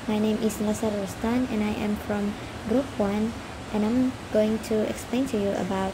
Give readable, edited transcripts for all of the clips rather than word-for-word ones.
My name is Nasar Rustan and I am from Group 1 and I'm going to explain to you about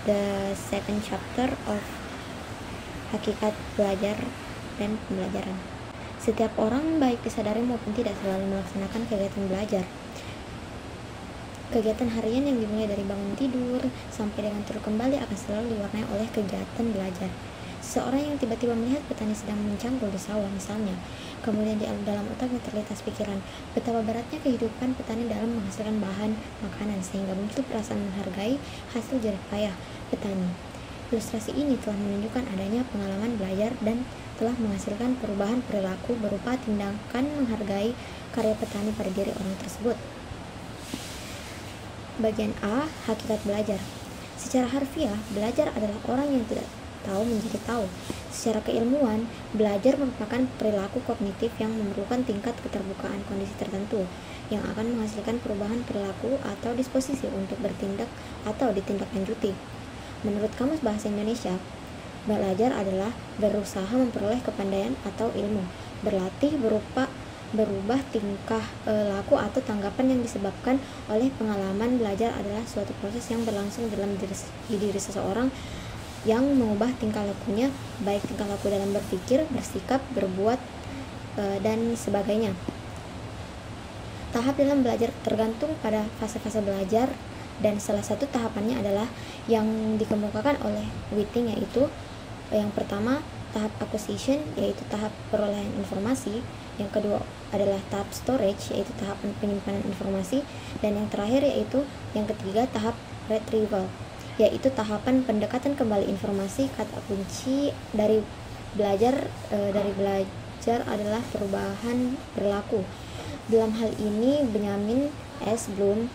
the second chapter of Hakikat Belajar dan Pembelajaran. Setiap orang, baik disadari maupun tidak, selalu melaksanakan kegiatan belajar. Kegiatan harian yang dimulai dari bangun tidur sampai dengan tidur kembali akan selalu diwarnai oleh kegiatan belajar. Seseorang yang tiba-tiba melihat petani sedang mencangkul di sawah misalnya, kemudian di dalam otaknya terlintas pikiran betapa beratnya kehidupan petani dalam menghasilkan bahan makanan, sehingga muncul perasaan menghargai hasil jerih payah petani. Ilustrasi ini telah menunjukkan adanya pengalaman belajar dan telah menghasilkan perubahan perilaku berupa tindakan menghargai karya petani pada diri orang tersebut. Bagian A, hakikat belajar. Secara harfiah, belajar adalah orang yang tidak tahu menjadi tahu. Secara keilmuan, belajar merupakan perilaku kognitif yang memerlukan tingkat keterbukaan kondisi tertentu yang akan menghasilkan perubahan perilaku atau disposisi untuk bertindak atau ditindaklanjuti. Menurut Kamus Bahasa Indonesia, belajar adalah berusaha memperoleh kepandaian atau ilmu. Berlatih berupa berubah tingkah laku atau tanggapan yang disebabkan oleh pengalaman. Belajar adalah suatu proses yang berlangsung dalam diri seseorang yang mengubah tingkah lakunya, baik tingkah laku dalam berpikir, bersikap, berbuat, dan sebagainya. Tahap dalam belajar tergantung pada fase-fase belajar, dan salah satu tahapannya adalah yang dikemukakan oleh Whiting, yaitu yang pertama tahap acquisition, yaitu tahap perolehan informasi. Yang kedua adalah tahap storage, yaitu tahap penyimpanan informasi. Dan yang terakhir yaitu yang ketiga tahap retrieval, yaitu tahapan pendekatan kembali informasi. Kata kunci dari belajar adalah perubahan perilaku. Dalam hal ini Benjamin S. Bloom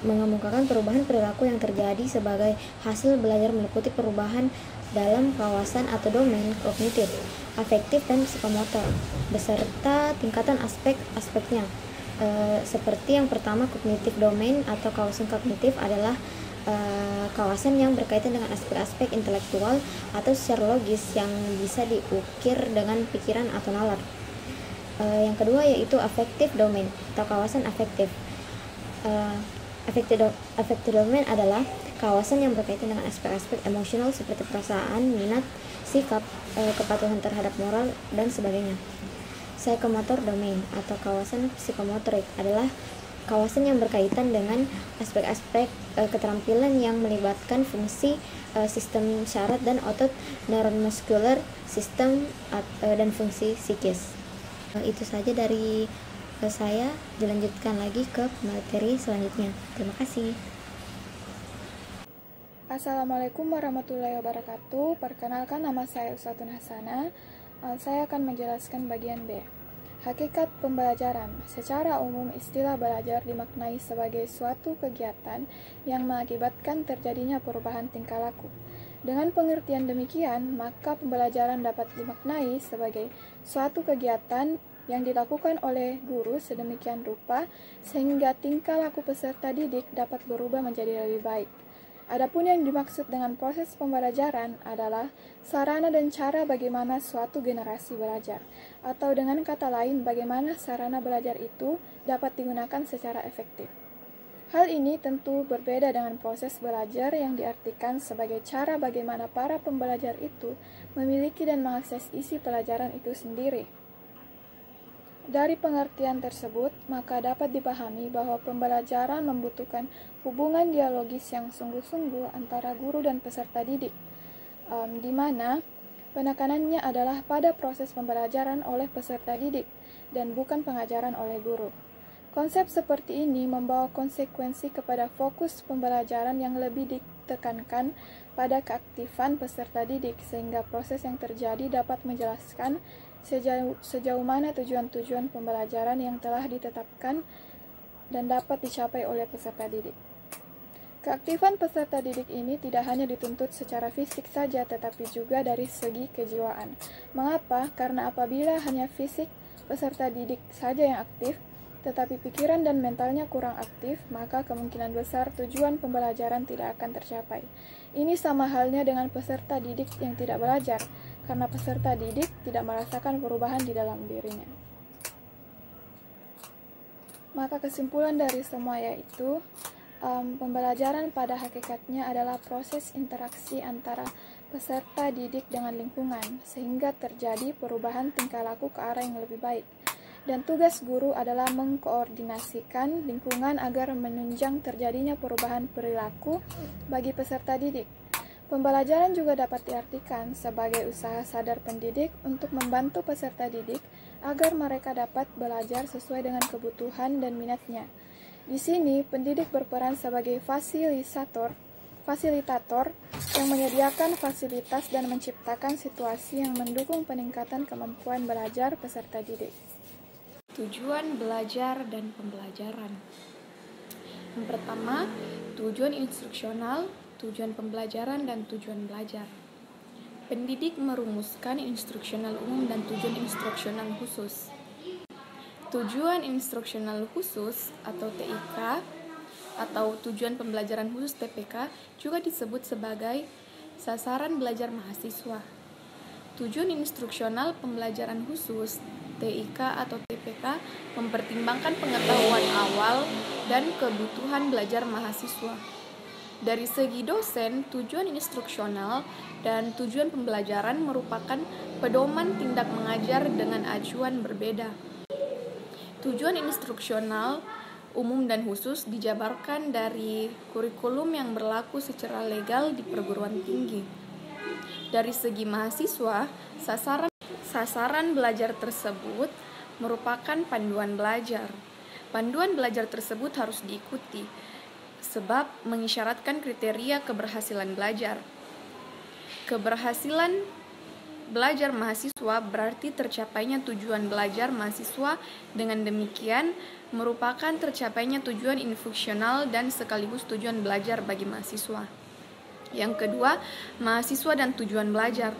mengemukakan perubahan perilaku yang terjadi sebagai hasil belajar meliputi perubahan dalam kawasan atau domain kognitif, afektif, dan psikomotor beserta tingkatan aspek-aspeknya. Seperti yang pertama, kognitif domain atau kawasan kognitif adalah kawasan yang berkaitan dengan aspek-aspek intelektual atau secara logis yang bisa diukir dengan pikiran atau nalar. Yang kedua yaitu affective domain atau kawasan afektif. Affective domain adalah kawasan yang berkaitan dengan aspek-aspek emosional seperti perasaan, minat, sikap, kepatuhan terhadap moral, dan sebagainya. Psychomotor domain atau kawasan psikomotorik adalah kawasan yang berkaitan dengan aspek-aspek keterampilan yang melibatkan fungsi sistem syaraf dan otot, neuromuscular system, dan fungsi psikis. Itu saja dari saya. Dilanjutkan lagi ke materi selanjutnya. Terima kasih. Assalamualaikum warahmatullahi wabarakatuh. Perkenalkan, nama saya Usatun Hasana. Saya akan menjelaskan bagian B. Hakikat pembelajaran. Secara umum, istilah belajar dimaknai sebagai suatu kegiatan yang mengakibatkan terjadinya perubahan tingkah laku. Dengan pengertian demikian, maka pembelajaran dapat dimaknai sebagai suatu kegiatan yang dilakukan oleh guru sedemikian rupa sehingga tingkah laku peserta didik dapat berubah menjadi lebih baik. Adapun yang dimaksud dengan proses pembelajaran adalah sarana dan cara bagaimana suatu generasi belajar, atau dengan kata lain bagaimana sarana belajar itu dapat digunakan secara efektif. Hal ini tentu berbeda dengan proses belajar yang diartikan sebagai cara bagaimana para pembelajar itu memiliki dan mengakses isi pelajaran itu sendiri. Dari pengertian tersebut, maka dapat dipahami bahwa pembelajaran membutuhkan hubungan dialogis yang sungguh-sungguh antara guru dan peserta didik, di mana penekanannya adalah pada proses pembelajaran oleh peserta didik dan bukan pengajaran oleh guru. Konsep seperti ini membawa konsekuensi kepada fokus pembelajaran yang lebih ditekankan pada keaktifan peserta didik, sehingga proses yang terjadi dapat menjelaskan sejauh mana tujuan-tujuan pembelajaran yang telah ditetapkan dan dapat dicapai oleh peserta didik. Keaktifan peserta didik ini tidak hanya dituntut secara fisik saja, tetapi juga dari segi kejiwaan. Mengapa? Karena apabila hanya fisik peserta didik saja yang aktif, tetapi pikiran dan mentalnya kurang aktif, maka kemungkinan besar tujuan pembelajaran tidak akan tercapai. Ini sama halnya dengan peserta didik yang tidak belajar, karena peserta didik tidak merasakan perubahan di dalam dirinya. Maka kesimpulan dari semua yaitu, pembelajaran pada hakikatnya adalah proses interaksi antara peserta didik dengan lingkungan, sehingga terjadi perubahan tingkah laku ke arah yang lebih baik. Dan tugas guru adalah mengkoordinasikan lingkungan agar menunjang terjadinya perubahan perilaku bagi peserta didik. Pembelajaran juga dapat diartikan sebagai usaha sadar pendidik untuk membantu peserta didik agar mereka dapat belajar sesuai dengan kebutuhan dan minatnya. Di sini, pendidik berperan sebagai fasilitator yang menyediakan fasilitas dan menciptakan situasi yang mendukung peningkatan kemampuan belajar peserta didik. Tujuan belajar dan pembelajaran. Yang pertama, tujuan instruksional, tujuan pembelajaran, dan tujuan belajar. Pendidik merumuskan instruksional umum dan tujuan instruksional khusus. Tujuan instruksional khusus atau TIK atau tujuan pembelajaran khusus TPK juga disebut sebagai sasaran belajar mahasiswa. Tujuan instruksional pembelajaran khusus TIK atau TPK mempertimbangkan pengetahuan awal dan kebutuhan belajar mahasiswa. Dari segi dosen, tujuan instruksional dan tujuan pembelajaran merupakan pedoman tindak mengajar dengan acuan berbeda. Tujuan instruksional umum dan khusus dijabarkan dari kurikulum yang berlaku secara legal di perguruan tinggi. Dari segi mahasiswa, sasaran belajar tersebut merupakan panduan belajar. Panduan belajar tersebut harus diikuti, sebab mengisyaratkan kriteria keberhasilan belajar. Keberhasilan belajar mahasiswa berarti tercapainya tujuan belajar mahasiswa, dengan demikian merupakan tercapainya tujuan instruksional dan sekaligus tujuan belajar bagi mahasiswa. Yang kedua, mahasiswa dan tujuan belajar.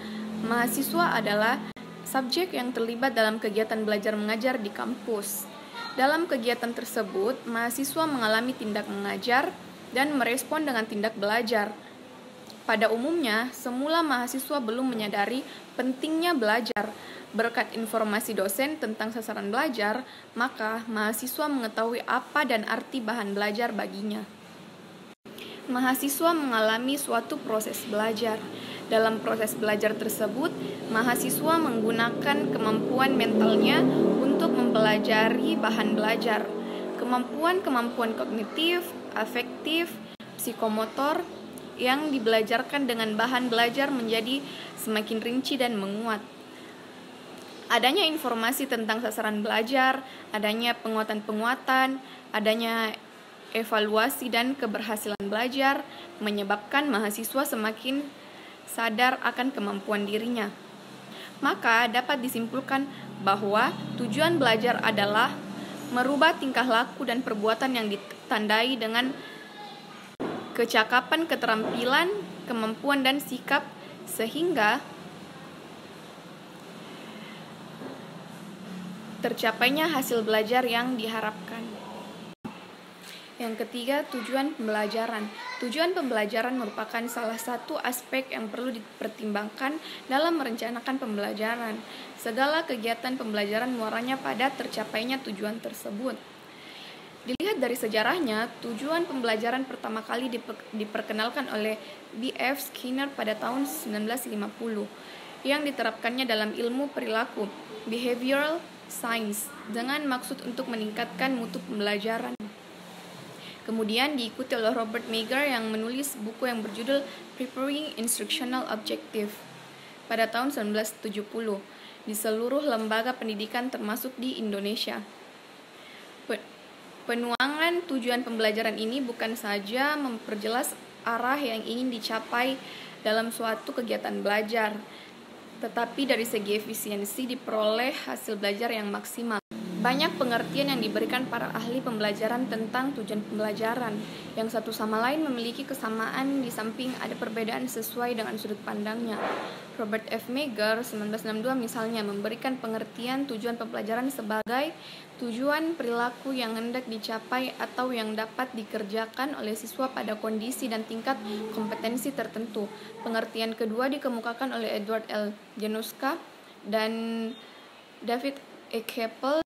Mahasiswa adalah subjek yang terlibat dalam kegiatan belajar mengajar di kampus. Dalam kegiatan tersebut, mahasiswa mengalami tindak mengajar dan merespon dengan tindak belajar. Pada umumnya, semula mahasiswa belum menyadari pentingnya belajar. Berkat informasi dosen tentang sasaran belajar, maka mahasiswa mengetahui apa dan arti bahan belajar baginya. Mahasiswa mengalami suatu proses belajar. Dalam proses belajar tersebut, mahasiswa menggunakan kemampuan mentalnya untuk mempelajari bahan belajar. Kemampuan-kemampuan kognitif, afektif, psikomotor yang dibelajarkan dengan bahan belajar menjadi semakin rinci dan menguat. Adanya informasi tentang sasaran belajar, adanya penguatan-penguatan, adanya evaluasi dan keberhasilan belajar menyebabkan mahasiswa semakin sadar akan kemampuan dirinya. Maka dapat disimpulkan bahwa tujuan belajar adalah merubah tingkah laku dan perbuatan yang ditandai dengan kecakapan, keterampilan, kemampuan, dan sikap sehingga tercapainya hasil belajar yang diharapkan. Yang ketiga, tujuan pembelajaran. Tujuan pembelajaran merupakan salah satu aspek yang perlu dipertimbangkan dalam merencanakan pembelajaran. Segala kegiatan pembelajaran muaranya pada tercapainya tujuan tersebut. Dilihat dari sejarahnya, tujuan pembelajaran pertama kali diperkenalkan oleh B.F. Skinner pada tahun 1950, yang diterapkannya dalam ilmu perilaku, behavioral science, dengan maksud untuk meningkatkan mutu pembelajaran. Kemudian diikuti oleh Robert Meagher yang menulis buku yang berjudul Preparing Instructional Objective pada tahun 1970 di seluruh lembaga pendidikan termasuk di Indonesia. Penuangan tujuan pembelajaran ini bukan saja memperjelas arah yang ingin dicapai dalam suatu kegiatan belajar, tetapi dari segi efisiensi diperoleh hasil belajar yang maksimal. Banyak pengertian yang diberikan para ahli pembelajaran tentang tujuan pembelajaran, yang satu sama lain memiliki kesamaan di samping ada perbedaan sesuai dengan sudut pandangnya. Robert F. Meagher 1962 misalnya memberikan pengertian tujuan pembelajaran sebagai tujuan perilaku yang hendak dicapai atau yang dapat dikerjakan oleh siswa pada kondisi dan tingkat kompetensi tertentu. Pengertian kedua dikemukakan oleh Edward L. Januska dan David E. Keppel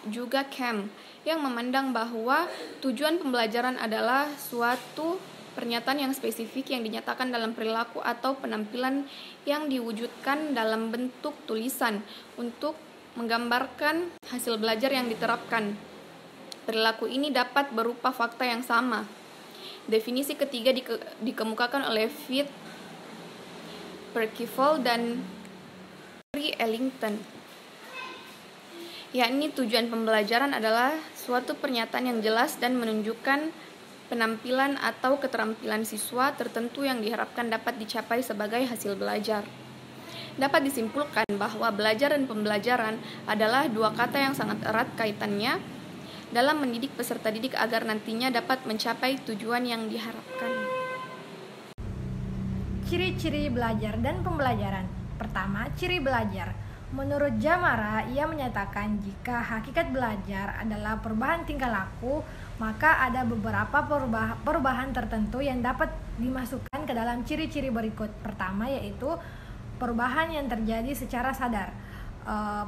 juga Camp, yang memandang bahwa tujuan pembelajaran adalah suatu pernyataan yang spesifik yang dinyatakan dalam perilaku atau penampilan yang diwujudkan dalam bentuk tulisan untuk menggambarkan hasil belajar yang diterapkan. Perilaku ini dapat berupa fakta yang sama. Definisi ketiga dikemukakan oleh Fitz Percival dan Henry Ellington, yakni tujuan pembelajaran adalah suatu pernyataan yang jelas dan menunjukkan penampilan atau keterampilan siswa tertentu yang diharapkan dapat dicapai sebagai hasil belajar. Dapat disimpulkan bahwa belajar dan pembelajaran adalah dua kata yang sangat erat kaitannya dalam mendidik peserta didik agar nantinya dapat mencapai tujuan yang diharapkan. Ciri-ciri belajar dan pembelajaran. Pertama, ciri belajar. Menurut Jamara, ia menyatakan jika hakikat belajar adalah perubahan tingkah laku, maka ada beberapa perubahan tertentu yang dapat dimasukkan ke dalam ciri-ciri berikut. Pertama, yaitu perubahan yang terjadi secara sadar.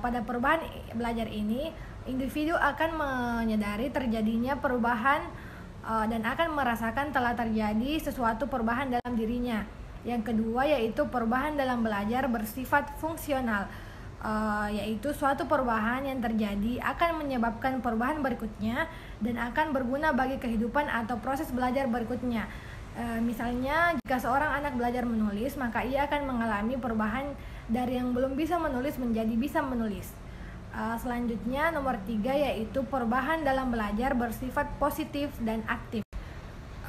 Pada perubahan belajar ini, individu akan menyadari terjadinya perubahan dan akan merasakan telah terjadi sesuatu perubahan dalam dirinya. Yang kedua, yaitu perubahan dalam belajar bersifat fungsional. Yaitu suatu perubahan yang terjadi akan menyebabkan perubahan berikutnya dan akan berguna bagi kehidupan atau proses belajar berikutnya. Misalnya, jika seorang anak belajar menulis, maka ia akan mengalami perubahan dari yang belum bisa menulis menjadi bisa menulis. Selanjutnya, nomor 3, yaitu perubahan dalam belajar bersifat positif dan aktif.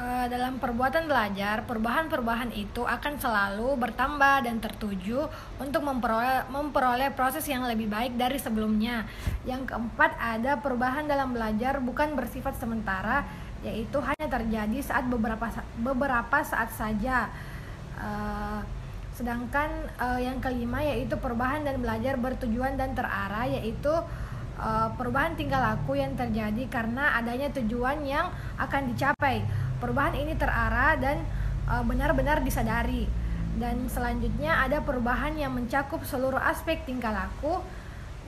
Dalam perbuatan belajar, perubahan-perubahan itu akan selalu bertambah dan tertuju untuk memperoleh proses yang lebih baik dari sebelumnya. Yang keempat, ada perubahan dalam belajar bukan bersifat sementara, yaitu hanya terjadi saat beberapa saat saja. Sedangkan yang kelima, yaitu perubahan dan belajar bertujuan dan terarah, yaitu perubahan tingkah laku yang terjadi karena adanya tujuan yang akan dicapai. Perubahan ini terarah dan benar-benar disadari. Dan selanjutnya ada perubahan yang mencakup seluruh aspek tingkah laku,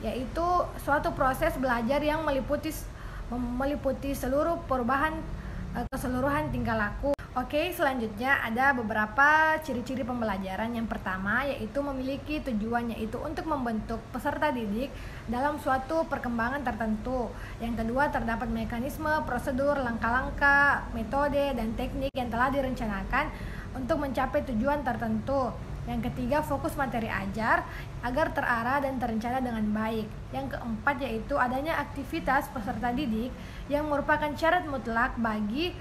yaitu suatu proses belajar yang meliputi seluruh perubahan keseluruhan tingkah laku. Oke, selanjutnya ada beberapa ciri-ciri pembelajaran. Yang pertama, yaitu memiliki tujuan, yaitu untuk membentuk peserta didik dalam suatu perkembangan tertentu. Yang kedua, terdapat mekanisme, prosedur, langkah-langkah, metode, dan teknik yang telah direncanakan untuk mencapai tujuan tertentu. Yang ketiga, fokus materi ajar agar terarah dan terencana dengan baik. Yang keempat, yaitu adanya aktivitas peserta didik yang merupakan syarat mutlak bagi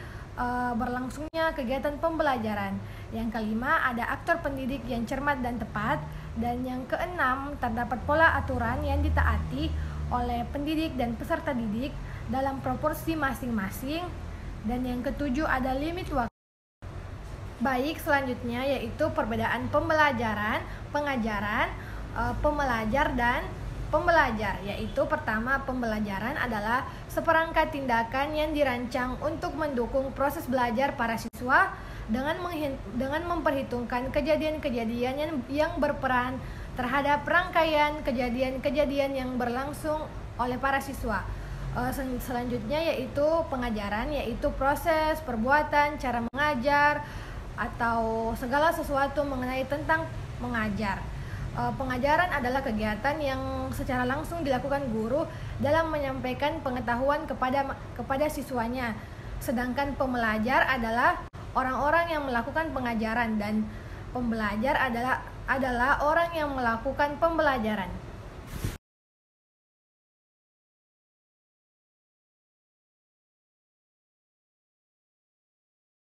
berlangsungnya kegiatan pembelajaran. Yang kelima, ada aktor pendidik yang cermat dan tepat. Dan yang keenam, terdapat pola aturan yang ditaati oleh pendidik dan peserta didik dalam proporsi masing-masing. Dan yang ketujuh, ada limit waktu. Baik, selanjutnya yaitu perbedaan pembelajaran, pengajaran, pembelajar, dan pembelajar. Yaitu pertama, pembelajaran adalah seperangkat tindakan yang dirancang untuk mendukung proses belajar para siswa dengan memperhitungkan kejadian-kejadian yang berperan terhadap rangkaian kejadian-kejadian yang berlangsung oleh para siswa. Selanjutnya yaitu pengajaran, yaitu proses, perbuatan, cara mengajar, atau segala sesuatu mengenai tentang mengajar. Pengajaran adalah kegiatan yang secara langsung dilakukan guru dalam menyampaikan pengetahuan kepada siswanya. Sedangkan pembelajar adalah orang-orang yang melakukan pengajaran dan pembelajar adalah orang yang melakukan pembelajaran.